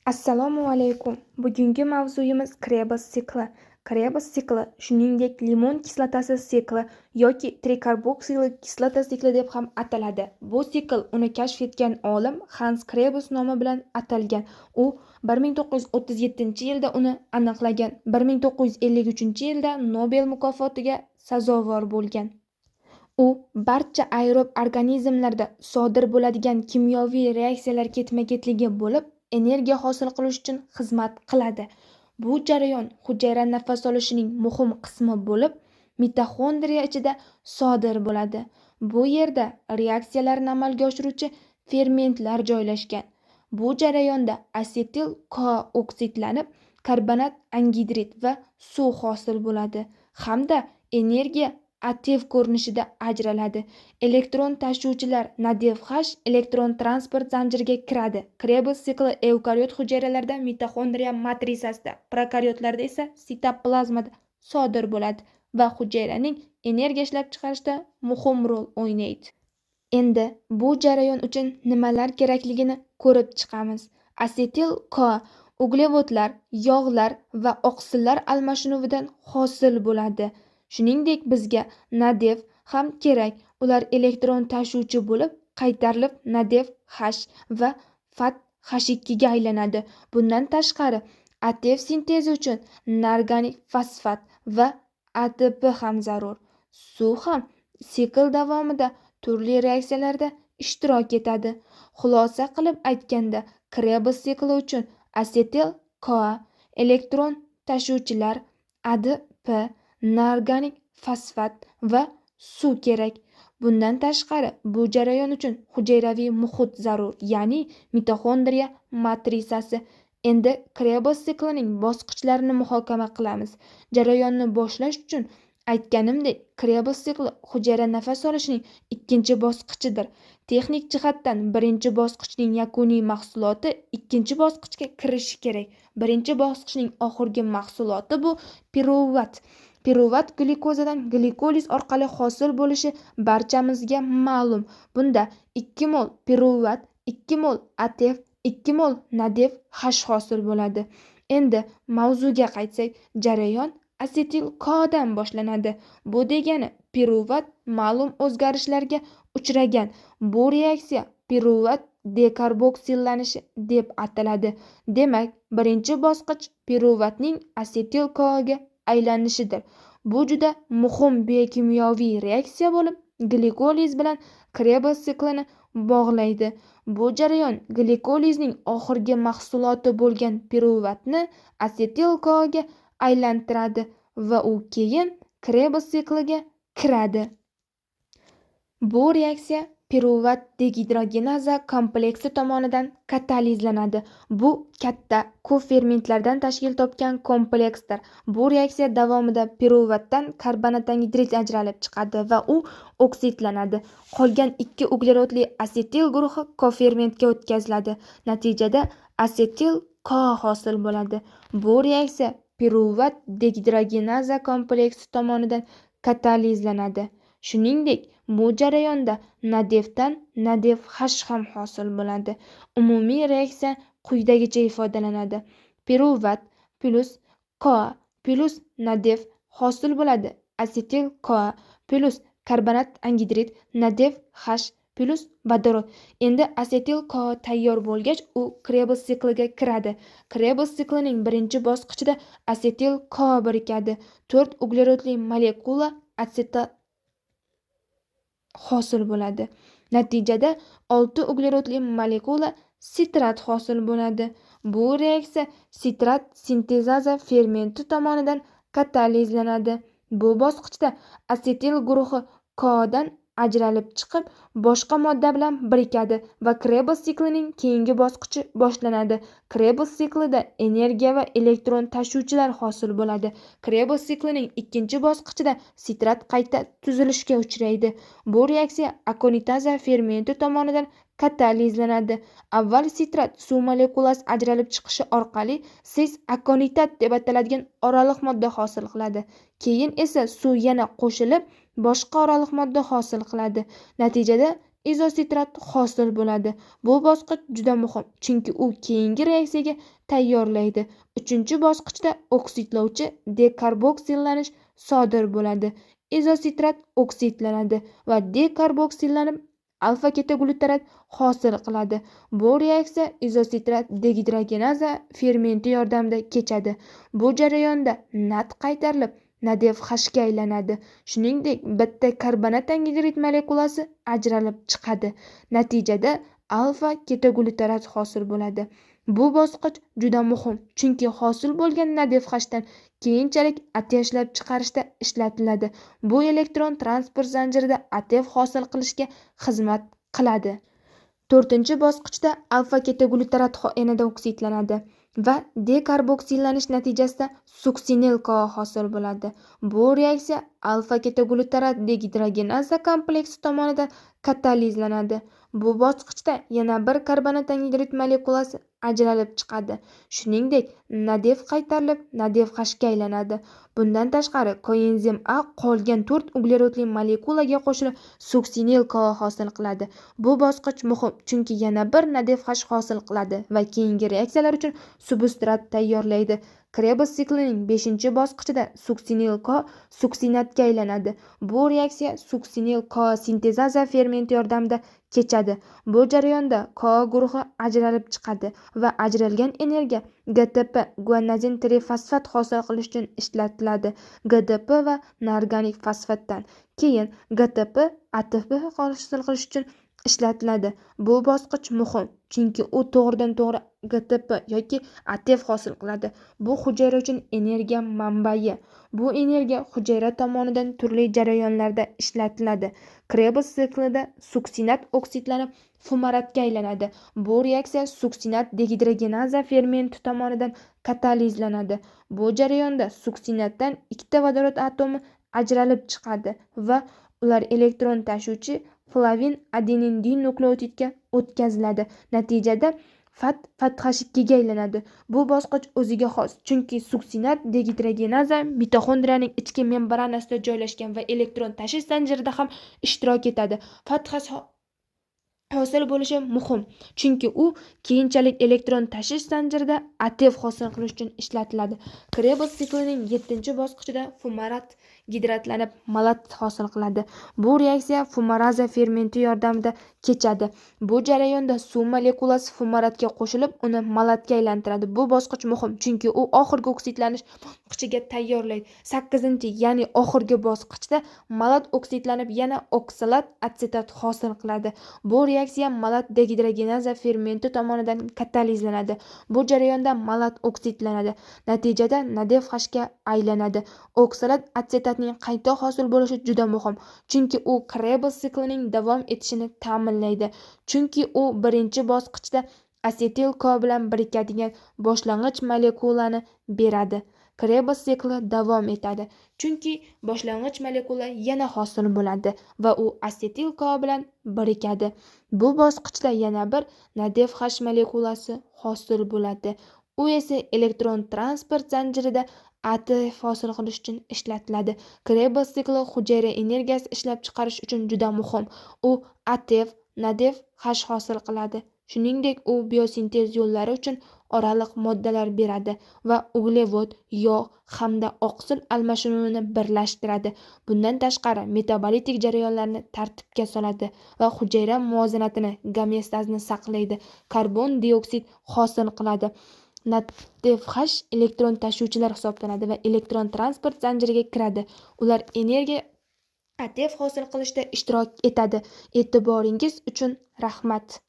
Assalomu alaykum. Bugungi mavzuyimiz Krebs sikli. Krebs sikli, shuningdek limon kislotasi sikli yoki trikarboksilik kislota sikli deb ham ataladi. Bu sikl uni kashf etgan olim Hans Krebs nomi bilan atalgan. U 1937-yilda uni aniqlagan. 1953-yilda Nobel mukofotiga sazovor bo'lgan. U barcha aerob organizmlarda sodir bo'ladigan kimyoviy reaksiyalar ketma-ketligi bo'lib, energiya hosil qilish uchun xizmat qiladi. Bu jarayon hujayra nafas olishining muhim qismi bo'lib, mitoxondriya ichida sodir bo'ladi. Bu yerda reaksiyalarni amalga oshiruvchi fermentlar joylashgan. Bu jarayonda asetil-CoA oksidlanib, karbonat angidrid va suv hosil bo'ladi hamda energiya ATF ko'rinishida ajraladi. Elektron tashuvchilar NADH elektron transport zanjiriga kiradi. Krebs sikli evkaryot hujayralarda mitoxondriya matrisasida, prokaryotlarda esa sitoplazmada sodir bo'ladi va hujayraning energiya ishlab chiqarishda muhim rol o'ynaydi. Endi bu jarayon uchun nimalar kerakligini ko'rib chiqamiz. Asetil-CoA uglevodlar, yog'lar va oqsillar almashinuvidan hosil bo'ladi. Shuningdek, bizga NADH ham kerak. Ular elektron tashuvchi bo'lib, qaytarilib NADH va FAT-H2 ga aylanadi. Bundan tashqari, ATF sintezi uchun norganik fosfat va ATP ham zarur. Suv ham sikl davomida turli reaksiyalarda ishtirok etadi. Xulosa qilib aytganda, Krebs sikli uchun asetil-CoA, elektron tashuvchilar, ADP, norganik fosfat va suv kerak. Bundan tashqari, bu jarayon uchun hujayraviy muhit zarur, ya'ni mitoxondriya matrisasi. Endi Krebs siklining bosqichlarini muhokama qilamiz. Jarayonni boshlash uchun aytganimdek, Krebs sikli hujayra nafas olishining ikkinchi bosqichidir. Texnik jihatdan birinchi bosqichning yakuniy mahsuloti ikkinchi bosqichga kirishi kerak. Birinchi bosqichning oxirgi mahsuloti bu piruvat. Piruvat glyukozadan glikoliz orqali hosil bo'lishi barchamizga ma'lum. Bunda 2 mol piruvat, 2 mol ATF, 2 mol NADH hosil bo'ladi. Endi mavzuga qaytsak, jarayon asetil-CoA dan boshlanadi. Bu degani piruvat ma'lum o'zgarishlarga uchragan. Bu reaksiya piruvat dekarboksilanishi deb ataladi. Demak, birinchi bosqich piruvatning asetil-CoA ga aylanishidir. Bu juda muhim biokimyoviy reaksiya bo'lib, glikoliz bilan Krebs siklini bog'laydi. Bu jarayon glikolizning oxirgi mahsuloti bo'lgan piruvatni asetil-CoA ga aylantiradi va u keyin Krebs sikliga kiradi. Bu reaksiya piruvat degidrogenaza kompleksi tomonidan katalizlanadi. Bu katta ko'p fermentlardan tashkil topgan kompleksdir. Bu reaksiya davomida piruvatdan karbonat angidrid ajralib chiqadi va u oksidlanadi. Qolgan 2 uglerodli asetil guruhi kofermentga o'tkaziladi. Natijada asetil-CoA hosil bo'ladi. Bu reaksiya piruvat degidrogenaza kompleksi tomonidan katalizlanadi. Shuningdek, bu jarayonda NADHdan NADH ham hosil bo'ladi. Umumiy reaksiya quyidagicha ifodalanadi. Piruvat plus CoA plus NADH hosil bo'ladi. Asetil-CoA plus karbonat angidrid NADH plus vodorod. Endi asetil-CoA tayyor bo'lgach, u Krebs sikliga kiradi. Krebs siklining birinchi bosqichida asetil-CoA birikadi. 4 uglerodli molekula asetat hosil bo'ladi. Natijada 6 uglerodli molekula sitrat hosil bo'ladi. Bu reaksiya sitrat sintezaza fermenti tomonidan katalizlanadi. Bu bosqichda asetil guruhi CoA dan ajralib chiqib, boshqa modda bilan birikadi va Krebs siklining keyingi bosqichi boshlanadi. Krebs siklida energiya va elektron tashuvchilar hosil bo'ladi. Krebs siklining ikkinchi bosqichida sitrat qayta tuzilishga uchraydi. Bu reaksiya akonitaza fermenti tomonidan katalizlanadi. Avval sitrat suv molekulasi ajralib chiqishi orqali cis-akonitat deb ataladigan oraliq modda hosil qiladi. Keyin esa suv yana qo'shilib, boshqa oraliq modda hosil qiladi. Natijada izositrat hosil bo'ladi. Bu bosqich juda muhim, chunki u keyingi reaksiyaga tayyorlaydi. Uchinchi bosqichda oksidlovchi dekarboksilanish sodir bo'ladi. Izositrat oksidlanadi va dekarboksillanib alfa ketoglutarat hosil qiladi. Bu reaksiya izositrat degidrogenaza fermenti yordamida kechadi. Bu jarayonda nat qaytarilib NADFHga aylanadi. Shuningdek, bitta karbonat angidrid molekulasi ajralib chiqadi. Natijada alfa ketoglutarat hosil bo'ladi. Bu bosqich juda muhim, chunki hosil bo'lgan NADFHdan keyinchalik ATF ishlab chiqarishda ishlatiladi. Bu elektron transport zanjirida ATF hosil qilishga xizmat qiladi. To'rtinchi bosqichda alfa ketoglutarat yanada oksidlanadi va dekarboksilanish natijasida suksinil CoA hosil bo'ladi. Bu reaksiya alfa ketoglutarat degidrogenaza kompleksi tomonidan katalizlanadi. Bu bosqichda yana bir karbonat angidrid molekulasi ajralib chiqadi. Shuningdek, NADF qaytarilib NADFHga aylanadi. Bundan tashqari, koenzim A qolgan 4 uglerodli molekulaga qo'shilib suksinil CoA hosil qiladi. Bu bosqich muhim, chunki yana bir NADFH hosil qiladi va keyingi reaksiyalar uchun substrat tayyorlaydi. Krebs siklining 5-bosqichida suksinil CoA suksinatga aylanadi. Bu reaksiya suksinil CoA sintezaza fermenti yordamida kechadi. Bu jarayonda CoA guruhi ajralib chiqadi va ajralgan energiya GTP guanozin trifosfat hosil qilish uchun ishlatiladi. GDP va norganik fosfatdan keyin GTP ATP hosil qilish uchun ishlatiladi. Bu bosqich muhim, chunki u to'g'ridan-to'g'ri GTP yoki ATF hosil qiladi. Bu hujayra uchun energiya manbai. Bu energiya hujayra tomonidan turli jarayonlarda ishlatiladi. Krebs siklida suksinat oksidlanib fumaratga aylanadi. Bu reaksiya suksinat degidrogenaza fermenti tomonidan katalizlanadi. Bu jarayonda suksinatdan 2 vodorod atomi ajralib chiqadi va ular elektron tashuvchi flavin adenin dinukleotidga o'tkaziladi. Natijada FATH2ga aylanadi. Bu bosqich o'ziga xos, chunki suksinat degidrogenaza mitoxondriyaning ichki membranasida joylashgan va elektron tashish zanjirida ham ishtirok etadi. FATH hosil bo'lishi muhim, chunki u keyinchalik elektron tashish zanjirida ATF hosil qilish uchun ishlatiladi. Krebs siklining 7-bosqichida fumarat gidratlanib malat hosil qiladi. Bu reaksiya fumaraza fermenti yordamida kechadi. Bu jarayonda suv molekulasi fumaratga qo'shilib, uni malatga aylantiradi. Bu bosqich muhim, chunki u oxirgi oksidlanish bosqichiga tayyorlaydi. 8, ya'ni oxirgi bosqichda malat oksidlanib yana oksalat atsetat hosil qiladi. Bu reaksiya malat degidrogenaza fermenti tomonidan katalizlanadi. Bu jarayonda malat oksidlanadi. Natijada NADFHga aylanadi. Oksalat atsetatning qayta hosil bo'lishi juda muhim, chunki u Krebs siklining davom etishini ta'minlaydi. Chunki u birinchi bosqichda asetil CoA bilan birikadigan boshlang'ich molekulani beradi. Krebs sikli davom etadi, chunki boshlang'ich molekula yana hosil bo'ladi va u asetil CoA bilan birikadi. Bu bosqichda yana bir NADFH molekulasi hosil bo'ladi. U esa elektron transport zanjirida ATF hosil qilish uchun ishlatiladi. Krebs sikli hujayra energiyasi ishlab chiqarish uchun juda muhim. U ATF, NADFH hosil qiladi. Shuningdek, u biosintez yo'llari uchun oraliq moddalar beradi va uglevod, yog' hamda oqsil almashinuvini birlashtiradi. Bundan tashqari, metabolitik jarayonlarni tartibga soladi va hujayra muvozanatini, gomeostazni saqlaydi. Karbon dioksid hosil qiladi. NADFH elektron tashuvchilar hisoblanadi va elektron transport zanjiriga kiradi. Ular energiya ATF hosil qilishda ishtirok etadi. E'tiboringiz uchun rahmat.